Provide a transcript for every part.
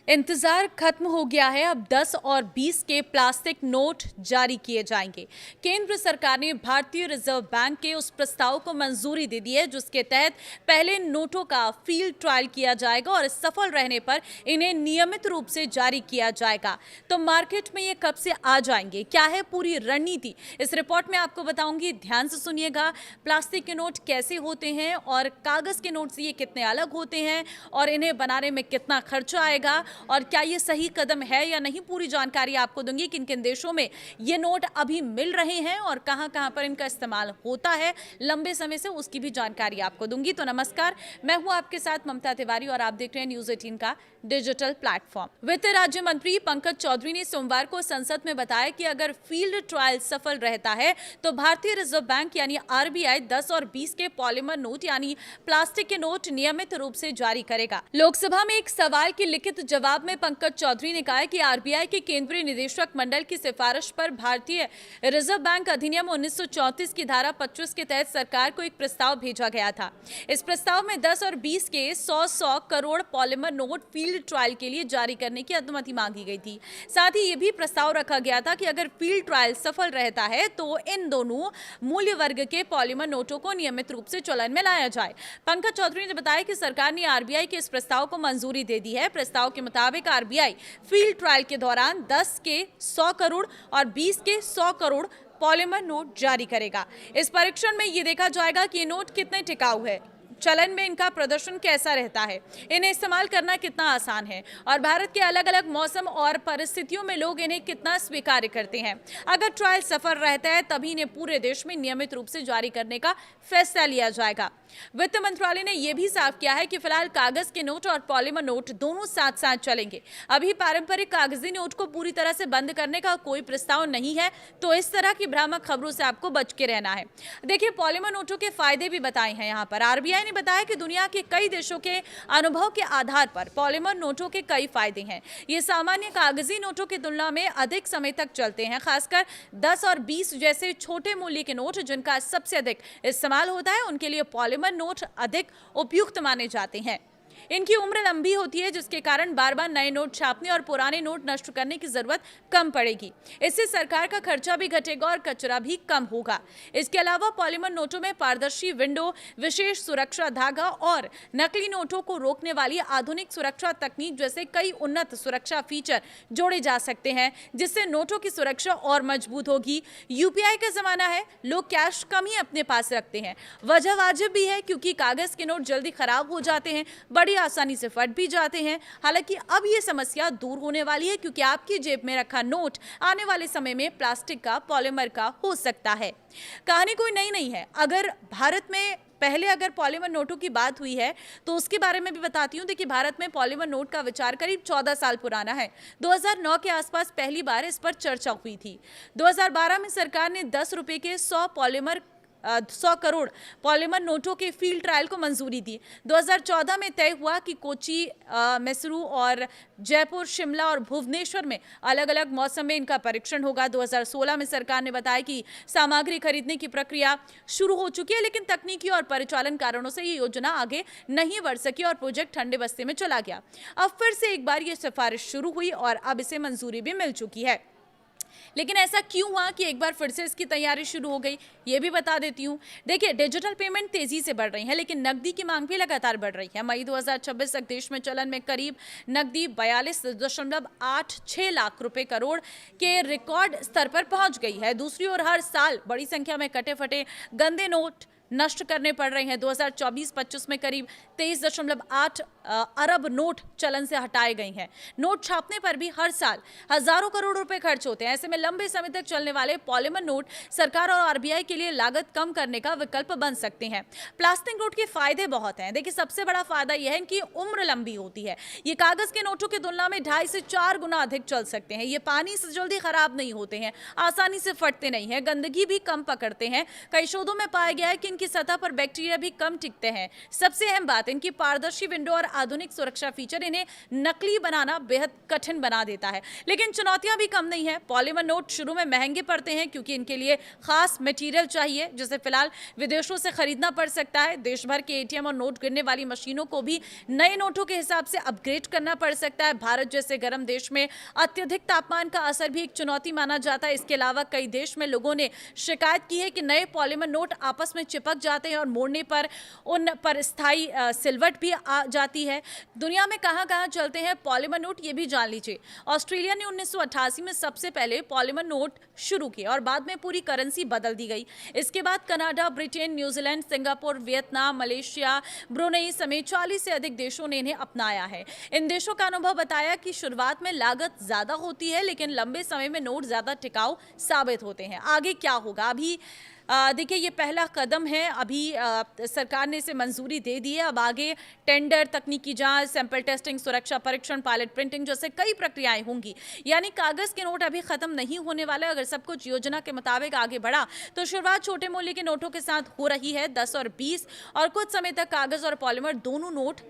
इंतजार खत्म हो गया है। अब 10 और 20 के प्लास्टिक नोट जारी किए जाएंगे। केंद्र सरकार ने भारतीय रिजर्व बैंक के उस प्रस्ताव को मंजूरी दे दी है जिसके तहत पहले नोटों का फील्ड ट्रायल किया जाएगा और सफल रहने पर इन्हें नियमित रूप से जारी किया जाएगा। तो मार्केट में ये कब से आ जाएंगे, क्या है पूरी रणनीति, इस रिपोर्ट में आपको बताऊंगी। ध्यान से सुनिएगा। प्लास्टिक के नोट कैसे होते हैं और कागज के नोट से ये कितने अलग होते हैं और इन्हें बनाने में कितना खर्चा आएगा और क्या ये सही कदम है या नहीं, पूरी जानकारी आपको दूंगी। किन किन देशों में ये नोट अभी मिल रहे हैं और कहां-कहां पर इनका इस्तेमाल होता है लंबे समय से, उसकी भी जानकारी आपको दूंगी। तो नमस्कार, मैं हूं आपके साथ ममता तिवारी और आप देख रहे हैं न्यूज़ 18 का डिजिटल प्लेटफॉर्म। वित्त राज्य मंत्री पंकज चौधरी ने सोमवार को संसद में बताया कि अगर फील्ड ट्रायल सफल रहता है तो भारतीय रिजर्व बैंक यानी आरबीआई 10 और 20 के पॉलीमर नोट यानी प्लास्टिक के नोट नियमित रूप से जारी करेगा। लोकसभा में एक सवाल के लिखित जवाब में पंकज चौधरी ने कहा कि आरबीआई के केंद्रीय निदेशक मंडल की सिफारिश पर भारतीय रिजर्व बैंक अधिनियम 1934 की धारा 25 के तहत सरकार को एक प्रस्ताव भेजा गया था। इस प्रस्ताव में 10 और 20 के 100 crore polymer note field trial के लिए जारी करने की अनुमति मांगी गई थी। साथ ही यह भी प्रस्ताव रखा गया था कि अगर फील्ड ट्रायल सफल रहता है तो इन दोनों मूल्य वर्ग के पॉलीमर नोटों को नियमित रूप से चलन में लाया जाए। पंकज चौधरी ने बताया कि सरकार ने आरबीआई के इस प्रस्ताव को मंजूरी दे दी है। प्रस्ताव के मुताबिक आरबीआई फील्ड ट्रायल के दौरान 10 के 100 करोड़ और 20 के 100 करोड़ पॉलीमर नोट जारी करेगा। इस परीक्षण में ये देखा जाएगा कि ये नोट कितने टिकाऊ है, चलन में इनका प्रदर्शन कैसा रहता है, इन्हें इस्तेमाल करना कितना आसान है और भारत के अलग अलग मौसम और परिस्थितियों में लोग इन्हें कितना स्वीकार करते हैं। अगर ट्रायल सफल रहता है तभी इन्हें पूरे देश में नियमित रूप से जारी करने का फैसला लिया जाएगा। वित्त मंत्रालय ने यह भी साफ किया है कि फिलहाल कागज के नोट और पॉलीमर नोट दोनों साथ साथ चलेंगे। अभी पारंपरिक कागजी नोट को पूरी तरह से बंद करने का कोई प्रस्ताव नहीं है, तो इस तरह की भ्रामक खबरों से आपको बच के रहना है। देखिए, पॉलीमर नोटों के फायदे भी बताए हैं यहाँ पर। आरबीआई ने बताया कि दुनिया के कई देशों के अनुभव के आधार पर पॉलीमर नोटों के कई फायदे हैं। ये सामान्य कागजी नोटों की तुलना में अधिक समय तक चलते हैं। खासकर 10 और 20 जैसे छोटे मूल्य के नोट जिनका सबसे अधिक इस्तेमाल होता है, उनके लिए पॉलीमर नोट अधिक उपयुक्त माने जाते हैं। इनकी उम्र लंबी होती है जिसके कारण बार बार नए नोट छापने और पुराने नोट नष्ट करने की जरूरत कम पड़ेगी। इससे सरकार का खर्चा भी घटेगा और कचरा भी कम होगा। इसके अलावा पॉलीमर नोटों में पारदर्शी विंडो, विशेष सुरक्षा धागा और नकली नोटों को रोकने वाली आधुनिक सुरक्षा तकनीक जैसे कई उन्नत सुरक्षा फीचर जोड़े जा सकते हैं, जिससे नोटों की सुरक्षा और मजबूत होगी। यूपीआई का जमाना है, लोग कैश कम ही अपने पास रखते हैं। वजह वाजिब भी है क्योंकि कागज के नोट जल्दी खराब हो जाते हैं, बड़ी आसानी से फट भी जाते हैं। हालांकि अब ये समस्या दूर होने वाली है क्योंकि आपकी जेब में रखा नोट आने वाले समय में प्लास्टिक का, पॉलीमर का हो सकता है। कहानी कोई नई नहीं है। अगर भारत में पहले अगर पॉलीमर नोटों की बात हुई है तो उसके बारे में भी बताती हूँ। देखिए, भारत में पॉलीमर नोट का विचार करीब 14 साल पुराना है। 2009 के आसपास पहली बार इस पर चर्चा हुई थी। 2012 में सरकार ने 10 रुपए के 100 करोड़ पॉलीमर नोटों के फील्ड ट्रायल को मंजूरी दी। 2014 में तय हुआ कि कोची, मैसूरू और जयपुर, शिमला और भुवनेश्वर में अलग अलग मौसम में इनका परीक्षण होगा। 2016 में सरकार ने बताया कि सामग्री खरीदने की प्रक्रिया शुरू हो चुकी है, लेकिन तकनीकी और परिचालन कारणों से ये योजना आगे नहीं बढ़ सकी और प्रोजेक्ट ठंडे बस्ते में चला गया। अब फिर से एक बार ये सिफारिश शुरू हुई और अब इसे मंजूरी भी मिल चुकी है। लेकिन ऐसा क्यों हुआ कि एक बार फिर से इसकी तैयारी शुरू हो गई, ये भी बता देती हूँ। देखिए, डिजिटल पेमेंट तेजी से बढ़ रही है लेकिन नकदी की मांग भी लगातार बढ़ रही है। मई 2026 तक देश में चलन में करीब नकदी 42.86 लाख रुपए करोड़ के रिकॉर्ड स्तर पर पहुंच गई है। दूसरी ओर हर साल बड़ी संख्या में कटे फटे गंदे नोट नष्ट करने पड़ रहे हैं। 2024-25 में करीब 23.8 अरब नोट चलन से हटाए गए हैं। नोट छापने पर भी हर साल हजारों करोड़ रुपए खर्च होते हैं। ऐसे में लंबे समय तक चलने वाले पॉलीमर नोट सरकार और आरबीआई के लिए लागत कम करने का विकल्प बन सकते हैं। प्लास्टिक नोट के फायदे बहुत हैं। देखिए, सबसे बड़ा फायदा यह है कि उम्र लंबी होती है। ये कागज के नोटों की तुलना में 2.5 से 4 गुना अधिक चल सकते हैं। ये पानी से जल्दी खराब नहीं होते हैं, आसानी से फटते नहीं हैं, गंदगी भी कम पकड़ते हैं। कई शोधों में पाया गया है कि इनकी सतह पर बैक्टीरिया भी कम टिकते हैं। सबसे अहम बात साथ इनकी पारदर्शी विंडो और आधुनिक सुरक्षा फीचर इन्हें नकली बनाना बेहद कठिन बना देता है। लेकिन चुनौतियां भी कम नहीं है। पॉलीमर नोट शुरू में महंगे पड़ते हैं क्योंकि इनके लिए खास मटेरियल चाहिए, जिसे फिलहाल विदेशों से खरीदना पड़ सकता है। देश भर के एटीएम और नोट गिनने वाली मशीनों को भी नए नोटों के हिसाब से अपग्रेड करना पड़ सकता है। भारत जैसे गर्म देश में अत्यधिक तापमान का असर भी एक चुनौती माना जाता है। इसके अलावा कई देश में लोगों ने शिकायत की है कि नए पॉलीमर नोट आपस में चिपक जाते हैं और मोड़ने पर उन पर स्थायी सिलवट भी आ जाती है। दुनिया में कहां-कहां चलते हैं पॉलीमर नोट, ये भी जान लीजिए। ऑस्ट्रेलिया ने 1988 में सबसे पहले पॉलीमर नोट शुरू किए और बाद में पूरी करेंसी बदल दी गई। इसके बाद Canada, Britain, New Zealand, Singapore, Vietnam, Malaysia, Brunei समेत 40 से अधिक देशों ने इन्हें अपनाया है। इन देशों का अनुभव बताया कि शुरुआत में लागत ज्यादा होती है, लेकिन लंबे समय में नोट ज्यादा टिकाऊ साबित होते हैं। आगे क्या होगा? अभी देखिए, ये पहला कदम है। अभी सरकार ने इसे मंजूरी दे दी है। अब आगे टेंडर, तकनीकी जांच, सैंपल टेस्टिंग, सुरक्षा परीक्षण, पायलट प्रिंटिंग जैसे कई प्रक्रियाएं होंगी। यानी कागज के नोट अभी खत्म नहीं होने वाले। अगर सब कुछ योजना के मुताबिक आगे बढ़ा तो शुरुआत छोटे मूल्य के नोटों के साथ हो रही है, 10 और 20, और कुछ समय तक कागज और पॉलीमर दोनों नोट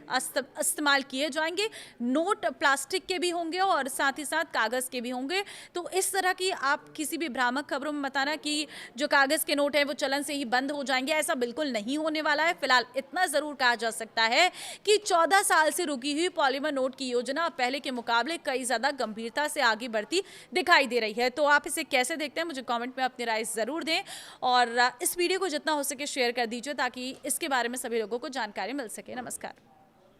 इस्तेमाल किए जाएंगे। नोट प्लास्टिक के भी होंगे और साथ ही साथ कागज के भी होंगे। तो इस तरह की आप किसी भी भ्रामक खबरों में बताना कि जो कागज के नोट है वो चलन से ही बंद हो जाएंगे, ऐसा बिल्कुल नहीं होने वाला है। फिलहाल इतना जरूर कहा जा सकता है कि 14 साल से रुकी हुई पॉलीमर नोट की योजना पहले के मुकाबले कई ज्यादा गंभीरता से आगे बढ़ती दिखाई दे रही है। तो आप इसे कैसे देखते हैं, मुझे कमेंट में अपनी राय जरूर दें और इस वीडियो को जितना हो सके शेयर कर दीजिए ताकि इसके बारे में सभी लोगों को जानकारी मिल सके। नमस्कार।